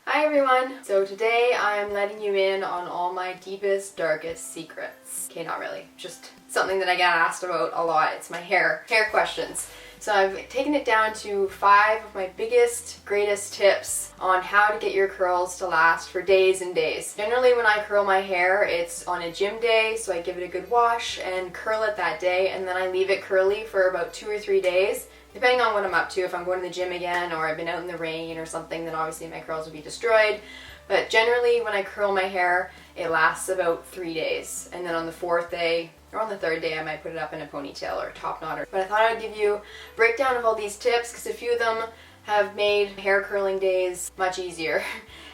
Hi everyone! So today I am letting you in on all my deepest, darkest secrets. Okay, not really. Just something that I get asked about a lot. It's my hair questions. So I've taken it down to 5 of my biggest, greatest tips on how to get your curls to last for days and days. Generally when I curl my hair, it's on a gym day, so I give it a good wash and curl it that day, and then I leave it curly for about 2 or 3 days. Depending on what I'm up to, if I'm going to the gym again or I've been out in the rain or something, then obviously my curls will be destroyed. But generally when I curl my hair, it lasts about 3 days. And then on the 4th day, or on the 3rd day, I might put it up in a ponytail or a top knot. But I thought I'd give you a breakdown of all these tips because a few of them have made hair curling days much easier.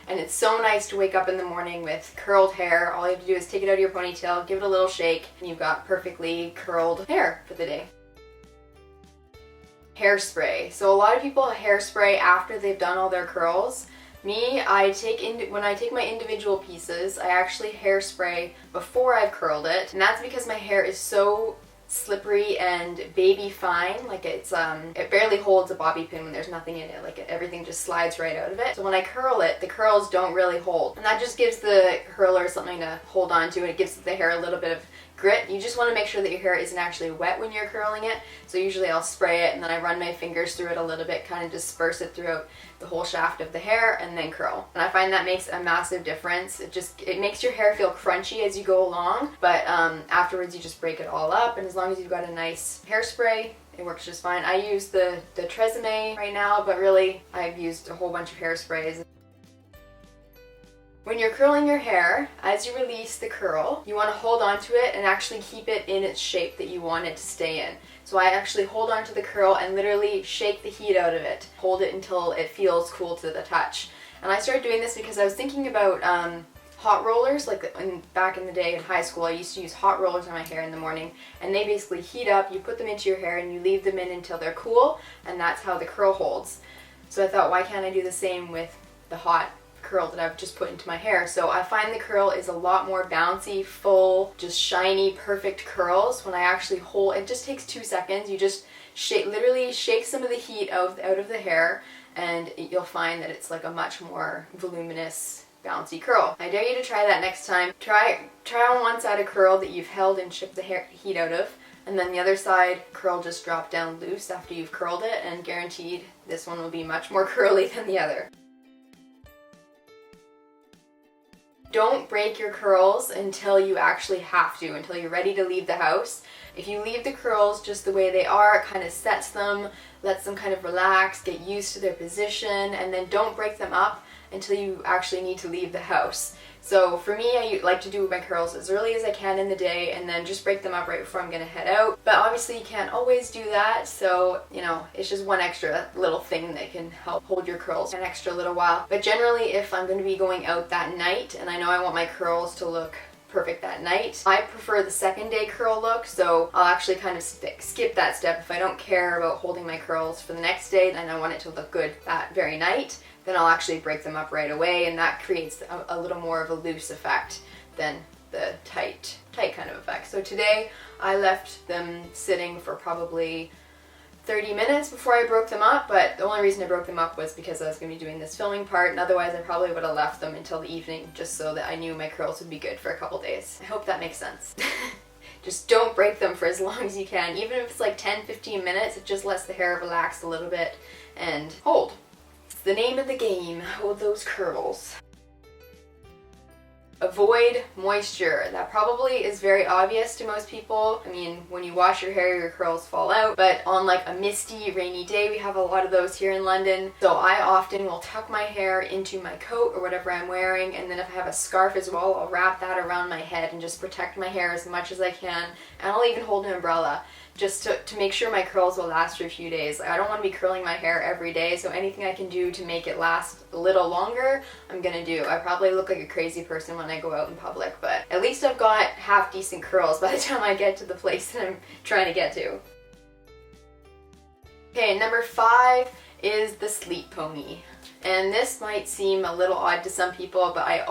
And it's so nice to wake up in the morning with curled hair. All you have to do is take it out of your ponytail, give it a little shake, and you've got perfectly curled hair for the day. Hairspray. So a lot of people hairspray after they've done all their curls. Me, when I take my individual pieces, I actually hairspray before I've curled it, and that's because my hair is so slippery and baby fine. Like it barely holds a bobby pin when there's nothing in it. Like everything just slides right out of it. So when I curl it, the curls don't really hold, and that just gives the curler something to hold on to, and it gives the hair a little bit of grit. You just want to make sure that your hair isn't actually wet when you're curling it. So usually I'll spray it and then I run my fingers through it a little bit, kind of disperse it throughout the whole shaft of the hair, and then curl. And I find that makes a massive difference. It makes your hair feel crunchy as you go along, but afterwards you just break it all up, and as long as you've got a nice hairspray, it works just fine. I use the Tresemme right now, but really I've used a whole bunch of hairsprays. When you're curling your hair, as you release the curl, you want to hold on to it and actually keep it in its shape that you want it to stay in. So I actually hold on to the curl and literally shake the heat out of it. Hold it until it feels cool to the touch. And I started doing this because I was thinking about hot rollers. Like back in the day in high school, I used to use hot rollers on my hair in the morning, and they basically heat up, you put them into your hair and you leave them in until they're cool, and that's how the curl holds. So I thought, why can't I do the same with the hot curl that I've just put into my hair? So I find the curl is a lot more bouncy, full, just shiny, perfect curls when I actually hold. It just takes 2 seconds. You just literally shake some of the heat out of the hair, and you'll find that it's like a much more voluminous, bouncy curl. I dare you to try that next time. Try on one side a curl that you've held and shook the heat out of, and then the other side curl just drop down loose after you've curled it, and guaranteed this one will be much more curly than the other. Don't break your curls until you actually have to, until you're ready to leave the house. If you leave the curls just the way they are, it kind of sets them, lets them kind of relax, get used to their position, and then don't break them up until you actually need to leave the house. So for me, I like to do my curls as early as I can in the day and then just break them up right before I'm going to head out. But obviously you can't always do that, so it's just one extra little thing that can help hold your curls an extra little while. But generally, if I'm going to be going out that night and I know I want my curls to look perfect that night, I prefer the second day curl look, so I'll actually kind of skip that step. If I don't care about holding my curls for the next day and I want it to look good that very night, then I'll actually break them up right away, and that creates a little more of a loose effect than the tight kind of effect. So today I left them sitting for probably 30 minutes before I broke them up, but the only reason I broke them up was because I was going to be doing this filming part, and otherwise I probably would have left them until the evening just so that I knew my curls would be good for a couple days. I hope that makes sense. Just don't break them for as long as you can. Even if it's like 10-15 minutes, it just lets the hair relax a little bit and hold. It's the name of the game, hold those curls. Avoid moisture. That probably is very obvious to most people. I mean, when you wash your hair, your curls fall out, but on like a misty, rainy day, we have a lot of those here in London. So I often will tuck my hair into my coat or whatever I'm wearing, and then if I have a scarf as well, I'll wrap that around my head and just protect my hair as much as I can. And I'll even hold an umbrella just to make sure my curls will last for a few days. I don't want to be curling my hair every day, so anything I can do to make it last a little longer, I'm gonna do. I probably look like a crazy person when I go out in public, but at least I've got half decent curls by the time I get to the place that I'm trying to get to. Okay, number 5 is the sleep pony. And this might seem a little odd to some people, but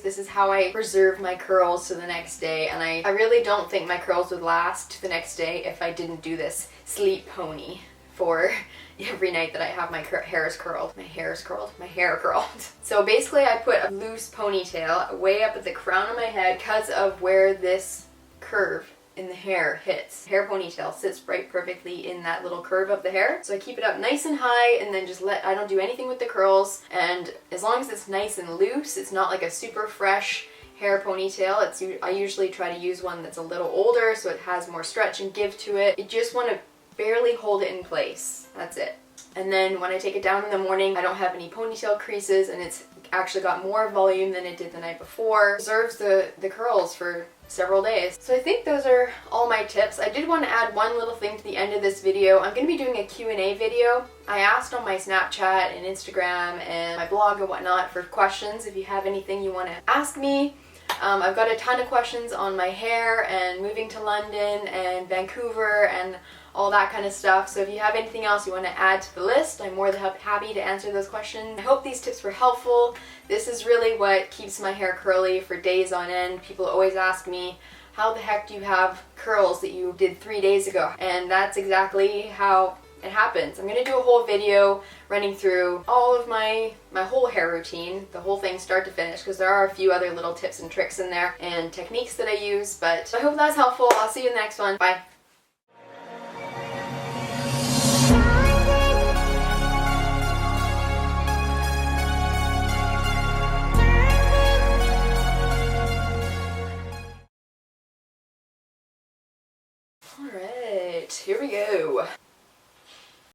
this is how I preserve my curls to the next day, and I really don't think my curls would last to the next day if I didn't do this sleep pony for every night that I have my hair curled. My hair curled. So basically I put a loose ponytail way up at the crown of my head because of where this curve in the hair hits. Hair ponytail sits right perfectly in that little curve of the hair. So I keep it up nice and high and then I don't do anything with the curls. And as long as it's nice and loose, it's not like a super fresh hair ponytail. I usually try to use one that's a little older so it has more stretch and give to it. You just want to barely hold it in place. That's it. And then when I take it down in the morning, I don't have any ponytail creases and it's actually got more volume than it did the night before. Preserves the curls for several days. So I think those are all my tips. I did want to add one little thing to the end of this video. I'm going to be doing a Q&A video. I asked on my Snapchat and Instagram and my blog and whatnot for questions if you have anything you want to ask me. I've got a ton of questions on my hair and moving to London and Vancouver and all that kind of stuff. So if you have anything else you want to add to the list, I'm more than happy to answer those questions. I hope these tips were helpful. This is really what keeps my hair curly for days on end. People always ask me, how the heck do you have curls that you did 3 days ago? And that's exactly how it happens. I'm going to do a whole video running through all of my whole hair routine, the whole thing start to finish, because there are a few other little tips and tricks in there and techniques that I use. But I hope that's helpful. I'll see you in the next one. Bye.